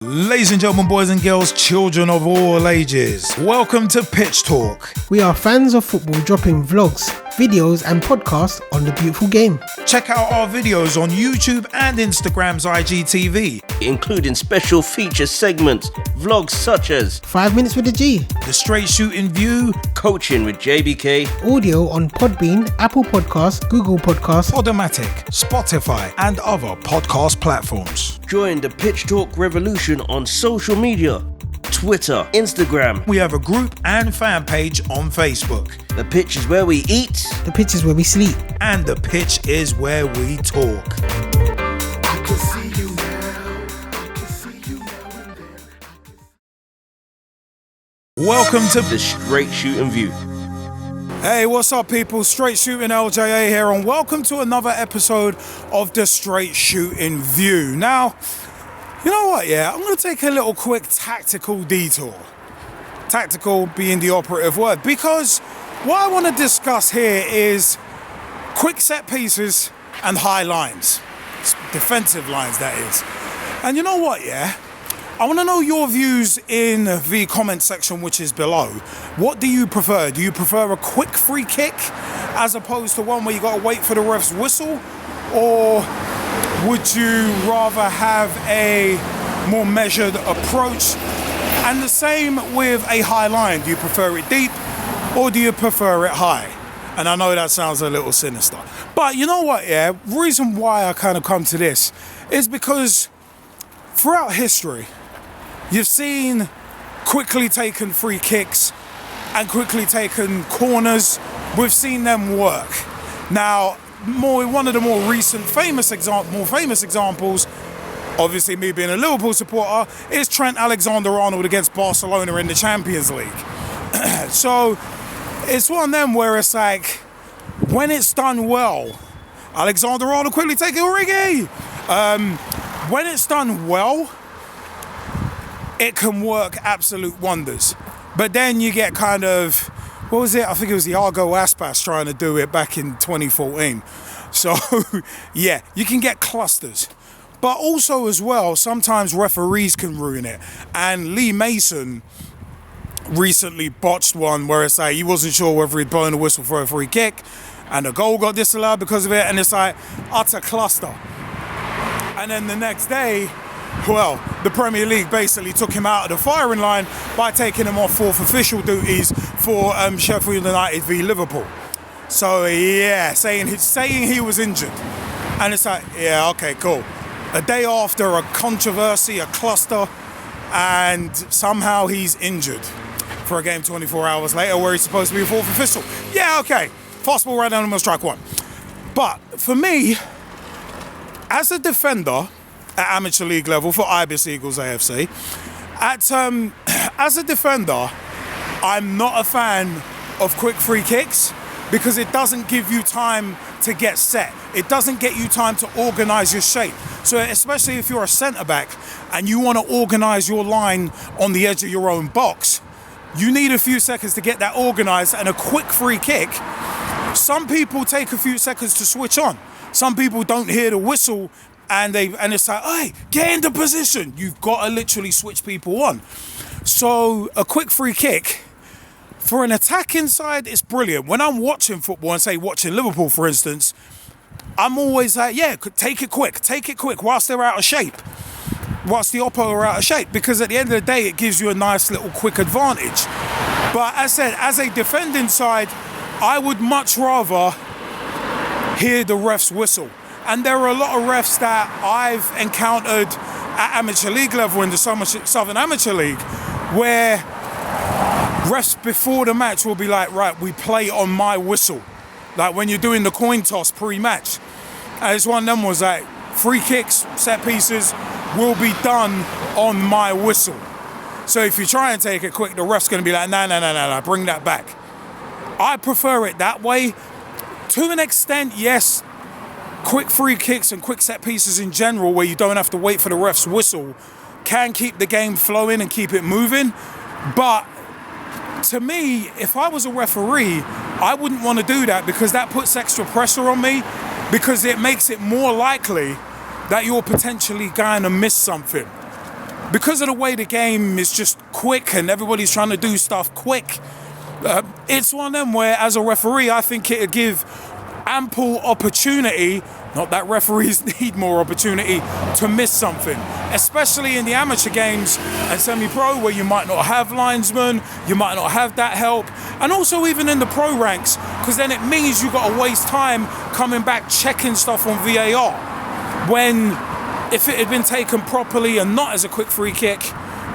Ladies and gentlemen, boys and girls, children of all ages, welcome to Pitch Talk. We are fans of football dropping vlogs, videos and podcasts on the beautiful game. Check out our videos on YouTube and Instagram's IGTV, including special feature segments, vlogs such as 5 minutes with the G, the Straight Shootin View, coaching with JBK, audio on Podbean, Apple Podcasts, Google Podcasts, Podomatic, Spotify and other podcast platforms. Join the Pitch Talk revolution on social media, Twitter, Instagram. We have a group and fan page on Facebook. The pitch is where we eat. The pitch is where we sleep. And the pitch is where we talk. I can see you now. I can see you now and then. Welcome to the Straight Shootin View. Hey, what's up, people? Straight Shootin LJA here, and welcome to another episode of the Straight Shootin View. Now, you know what, yeah? I'm going to take a little quick tactical detour. Tactical being the operative word, because what I want to discuss here is quick set pieces and high lines. Defensive lines, that is. And you know what, yeah? I want to know your views in the comment section, which is below. What do you prefer? Do you prefer a quick free kick as opposed to one where you got to wait for the ref's whistle? Or would you rather have a more measured approach? And the same with a high line. Do you prefer it deep or do you prefer it high? And I know that sounds a little sinister. But you know what, yeah? The reason why I kind of come to this is because throughout history, you've seen quickly taken free kicks and quickly taken corners. We've seen them work. Now, one of the more famous examples, obviously me being a Liverpool supporter, is Trent Alexander-Arnold against Barcelona in the Champions League. So it's one of them where it's like, when it's done well, Alexander-Arnold quickly taking Origi. When it's done well, it can work absolute wonders. But then you get kind of, what was it? I think it was the Argo Aspas trying to do it back in 2014. So, yeah, you can get clusters. But also as well, sometimes referees can ruin it. And Lee Mason recently botched one where it's like he wasn't sure whether he'd blown a whistle for a free kick, and the goal got disallowed because of it, and it's like utter cluster. And then the next day, well, the Premier League basically took him out of the firing line by taking him off fourth official duties for Sheffield United v Liverpool. So yeah, saying he was injured. And it's like, yeah, okay, cool. A day after a controversy, a cluster, and somehow he's injured for a game 24 hours later where he's supposed to be a fourth official. Yeah, okay. Fastball right down and strike one. But for me, as a defender at amateur league level for Ibis Eagles AFC, as a defender, I'm not a fan of quick free kicks because it doesn't give you time to get set. It doesn't get you time to organise your shape. So especially if you're a centre-back and you want to organise your line on the edge of your own box, you need a few seconds to get that organised, and a quick free kick, some people take a few seconds to switch on. Some people don't hear the whistle and it's like, hey, get into position. You've got to literally switch people on. So a quick free kick, for an attacking side, it's brilliant. When I'm watching football, and say watching Liverpool, for instance, I'm always like, yeah, take it quick whilst they're out of shape, whilst the Oppo are out of shape, because at the end of the day, it gives you a nice little quick advantage. But as I said, as a defending side, I would much rather hear the ref's whistle. And there are a lot of refs that I've encountered at amateur league level in the Southern Amateur League where refs before the match will be like, right, we play on my whistle. Like when you're doing the coin toss pre-match. And it's one of them was like, free kicks, set pieces will be done on my whistle. So if you try and take it quick, the ref's going to be like, no, bring that back. I prefer it that way. To an extent, yes, quick free kicks and quick set pieces in general, where you don't have to wait for the ref's whistle, can keep the game flowing and keep it moving. But to me, if I was a referee, I wouldn't want to do that because that puts extra pressure on me, because it makes it more likely that you're potentially going to miss something. because of the way the game is just quick and everybody's trying to do stuff quick, it's one of them where, as a referee, I think it'd give ample opportunity, not that referees need more opportunity, to miss something, especially in the amateur games and semi-pro, where you might not have linesmen, you might not have that help, and also even in the pro ranks, because then it means you've got to waste time coming back checking stuff on VAR, when if it had been taken properly and not as a quick free kick,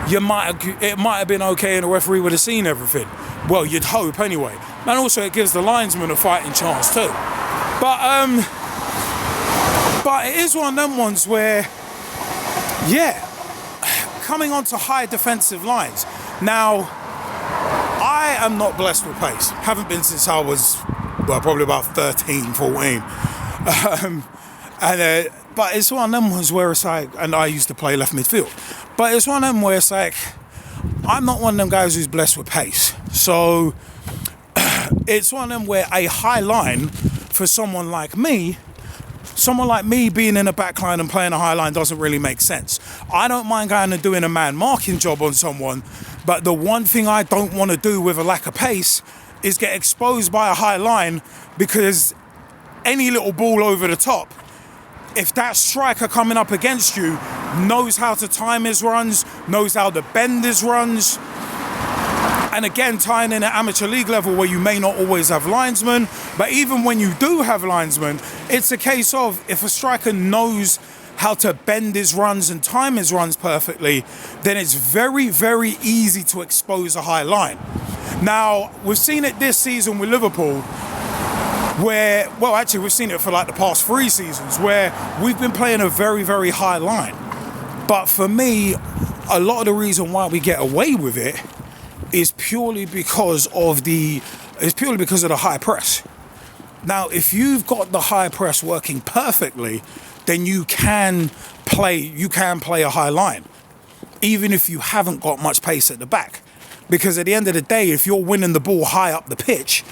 it might have been okay and the referee would have seen everything. Well, you'd hope anyway. And also it gives the linesman a fighting chance too. But it is one of them ones where, yeah, coming onto high defensive lines. Now, I am not blessed with pace. Haven't been since I was, well, probably about 13, 14. But it's one of them ones where it's like, and I used to play left midfield, but it's one of them where it's like, I'm not one of them guys who's blessed with pace. So it's one of them where a high line for someone like me being in a back line and playing a high line doesn't really make sense. I don't mind going and doing a man marking job on someone, but the one thing I don't want to do with a lack of pace is get exposed by a high line, because any little ball over the top, if that striker coming up against you knows how to time his runs, knows how to bend his runs, and again, tying in at amateur league level where you may not always have linesmen, but even when you do have linesmen, it's a case of, if a striker knows how to bend his runs and time his runs perfectly, then it's very, very easy to expose a high line. Now, we've seen it this season with Liverpool, where, well, actually we've seen it for like the past 3 seasons, where we've been playing a very, very high line. But for me, a lot of the reason why we get away with it is purely because of the high press. Now, if you've got the high press working perfectly, then you can play a high line, even if you haven't got much pace at the back. Because at the end of the day, if you're winning the ball high up the pitch,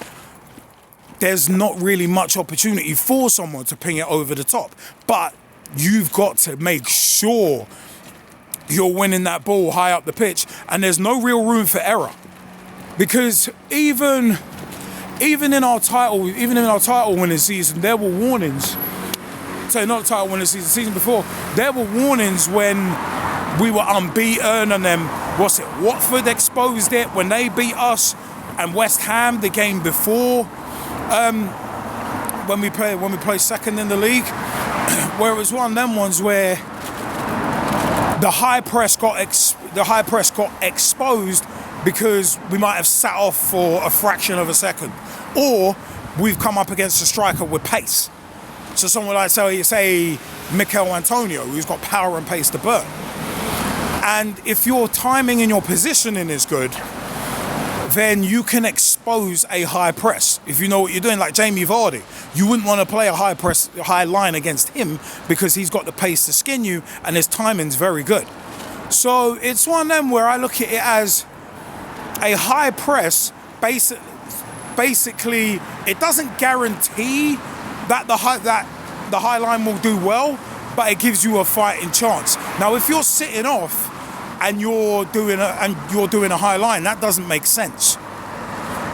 there's not really much opportunity for someone to ping it over the top. But you've got to make sure you're winning that ball high up the pitch, and there's no real room for error. Because even in our title winning season, there were warnings. So not the title winning season before, there were warnings when we were unbeaten, and then Watford exposed it when they beat us, and West Ham the game before. When we play second in the league, where it was one of them ones where the high press got exposed because we might have sat off for a fraction of a second, or we've come up against a striker with pace. So someone like say Mikel Antonio, who's got power and pace to burn. And if your timing and your positioning is good, then you can expose a high press. If you know what you're doing, like Jamie Vardy, you wouldn't want to play a high line against him, because he's got the pace to skin you and his timing's very good. So it's one of them where I look at it as a high press. Basically, it doesn't guarantee that the high line will do well, but it gives you a fighting chance. Now, if you're sitting off and you're doing a high line, that doesn't make sense.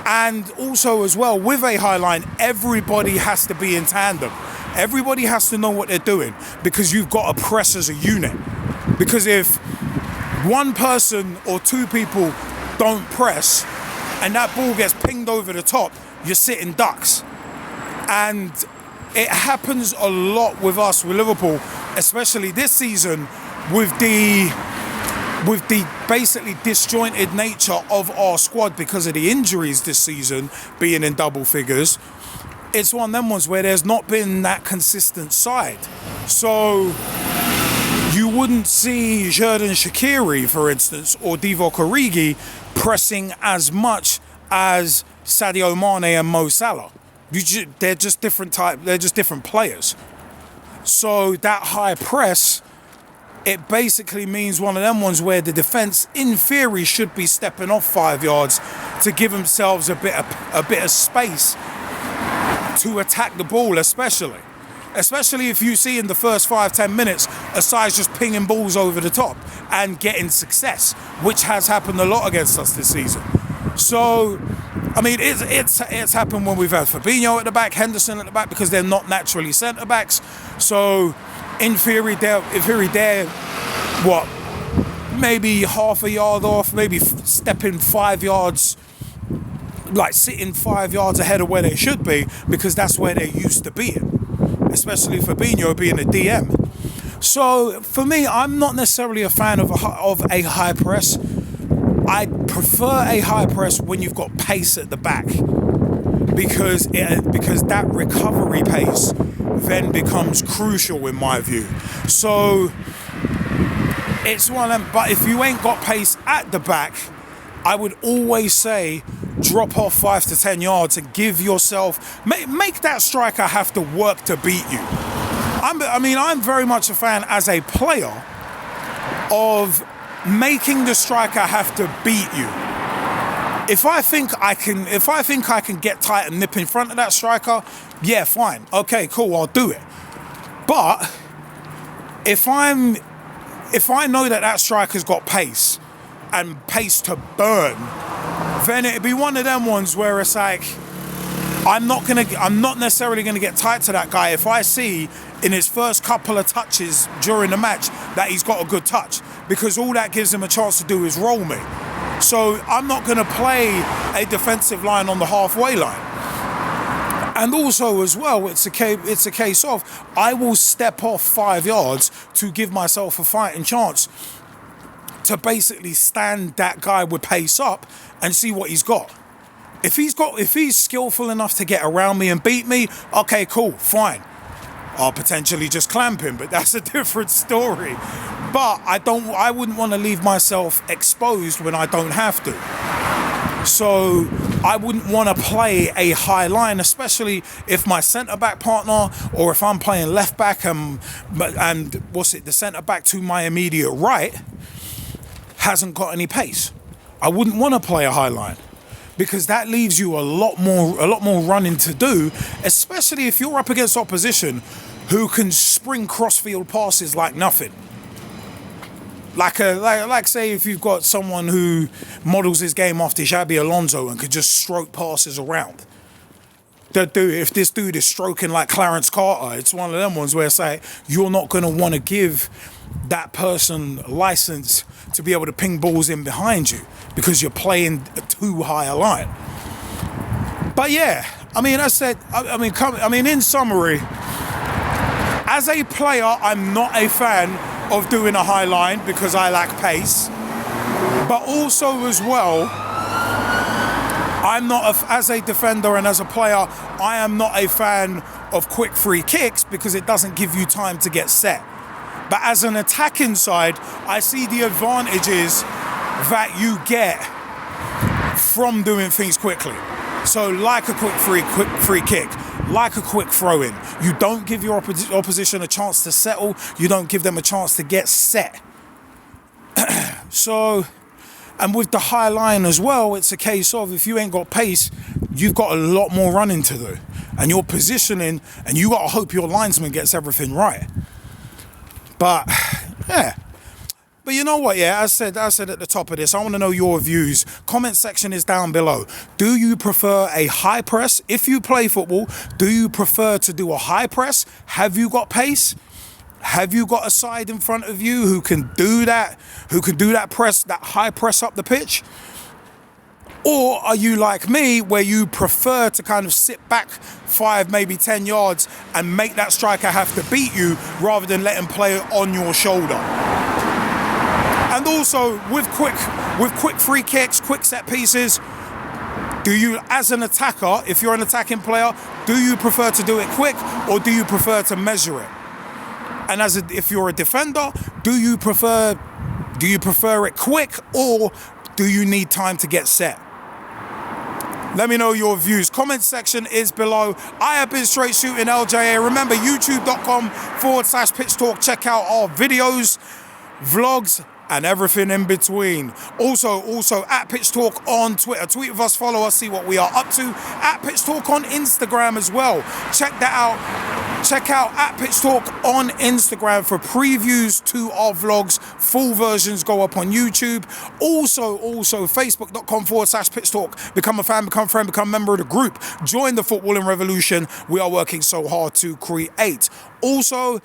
And also as well, with a high line, everybody has to be in tandem. Everybody has to know what they're doing, because you've got to press as a unit. Because if one person or 2 people don't press and that ball gets pinged over the top, you're sitting ducks. And it happens a lot with us, with Liverpool, especially this season, with the basically disjointed nature of our squad because of the injuries this season being in double figures. It's one of them ones where there's not been that consistent side. So you wouldn't see Xherdan Shaqiri, for instance, or Divock Origi pressing as much as Sadio Mane and Mo Salah. They're just different players. So that high press, it basically means one of them ones where the defence, in theory, should be stepping off 5 yards to give themselves a bit of space to attack the ball, especially Especially if you see in the first 5-10 minutes a side's just pinging balls over the top and getting success, which has happened a lot against us this season. So, I mean, it's happened when we've had Fabinho at the back, Henderson at the back, because they're not naturally centre backs. So, in theory, they're what, maybe half a yard off, maybe stepping 5 yards, like sitting 5 yards ahead of where they should be, because that's where they're used to being. Especially Fabinho being a DM. So for me, I'm not necessarily a fan of a high press. I prefer a high press when you've got pace at the back, because that recovery pace then becomes crucial in my view. So it's one of them. But if you ain't got pace at the back, I would always say drop off 5 to 10 yards and give yourself, make that striker have to work to beat you. I'm very much a fan as a player of making the striker have to beat you. If I think I can get tight and nip in front of that striker, yeah, fine. Okay, cool, I'll do it. But if I know that striker's got pace and pace to burn, then it'd be one of them ones where it's like, I'm not necessarily gonna get tight to that guy if I see in his first couple of touches during the match that he's got a good touch, because all that gives him a chance to do is roll me. So I'm not gonna play a defensive line on the halfway line. And also as well, it's a case of I will step off 5 yards to give myself a fighting chance to basically stand that guy with pace up and see what he's got. If he's skillful enough to get around me and beat me, okay, cool, fine. I'll potentially just clamp him, but that's a different story. But I wouldn't want to leave myself exposed when I don't have to. So I wouldn't want to play a high line, especially if my centre-back partner, or if I'm playing left-back and the centre-back to my immediate right hasn't got any pace. I wouldn't want to play a high line, because that leaves you a lot more running to do, especially if you're up against opposition who can spring crossfield passes like nothing. Like say if you've got someone who models his game after Xabi Alonso and could just stroke passes around. If this dude is stroking like Clarence Carter, it's one of them ones where it's like, you're not going to want to give that person license to be able to ping balls in behind you, because you're playing too high a line. But yeah, I mean, in summary, as a player, I'm not a fan of doing a high line because I lack pace. But also as well, as a defender and as a player, I am not a fan of quick free kicks because it doesn't give you time to get set. But as an attacking side, I see the advantages that you get from doing things quickly. So like a quick free kick, like a quick throw in. You don't give your opposition a chance to settle. You don't give them a chance to get set. So, and with the high line as well, it's a case of if you ain't got pace, you've got a lot more running to do. And you're positioning, and you got to hope your linesman gets everything right. But, yeah. But you know what, yeah, I said at the top of this, I want to know your views. Comment section is down below. Do you prefer a high press? If you play football, do you prefer to do a high press? Have you got pace? Have you got a side in front of you who can do that? Who can do that press, that high press up the pitch? Or are you like me, where you prefer to kind of sit back 5, maybe 10 yards and make that striker have to beat you rather than let him play on your shoulder? And also with quick free kicks, quick set pieces, do you, as an attacker, if you're an attacking player, do you prefer to do it quick or do you prefer to measure it? And if you're a defender, do you prefer it quick or do you need time to get set? Let me know your views. Comment section is below. I have been Straight Shootin LJA. Remember, youtube.com/pitch talk. Check out our videos, vlogs, and everything in between. Also at Pitch Talk on Twitter. Tweet with us, follow us, see what we are up to. At Pitch Talk on Instagram as well. Check that out. Check out @Pitch Talk on Instagram for previews to our vlogs. Full versions go up on YouTube. Also, facebook.com/Pitch Talk. Become a fan, become a friend, become a member of the group. Join the footballing revolution we are working so hard to create. Also,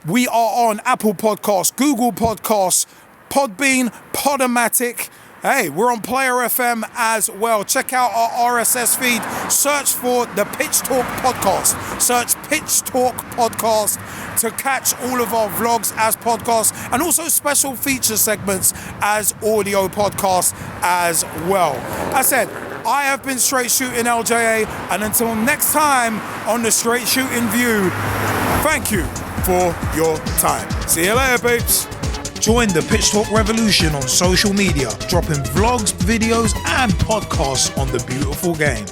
we are on Apple Podcasts, Google Podcasts, Podbean, Podomatic. Hey, we're on Player FM as well. Check out our RSS feed. Search for the Pitch Talk Podcast. Search Pitch Talk Podcast to catch all of our vlogs as podcasts and also special feature segments as audio podcasts as well. I said, I have been Straight Shootin LJA, and until next time on the Straight Shootin View, thank you for your time. See you later, peeps. Join the Pitch Talk revolution on social media, dropping vlogs, videos, and podcasts on the beautiful game.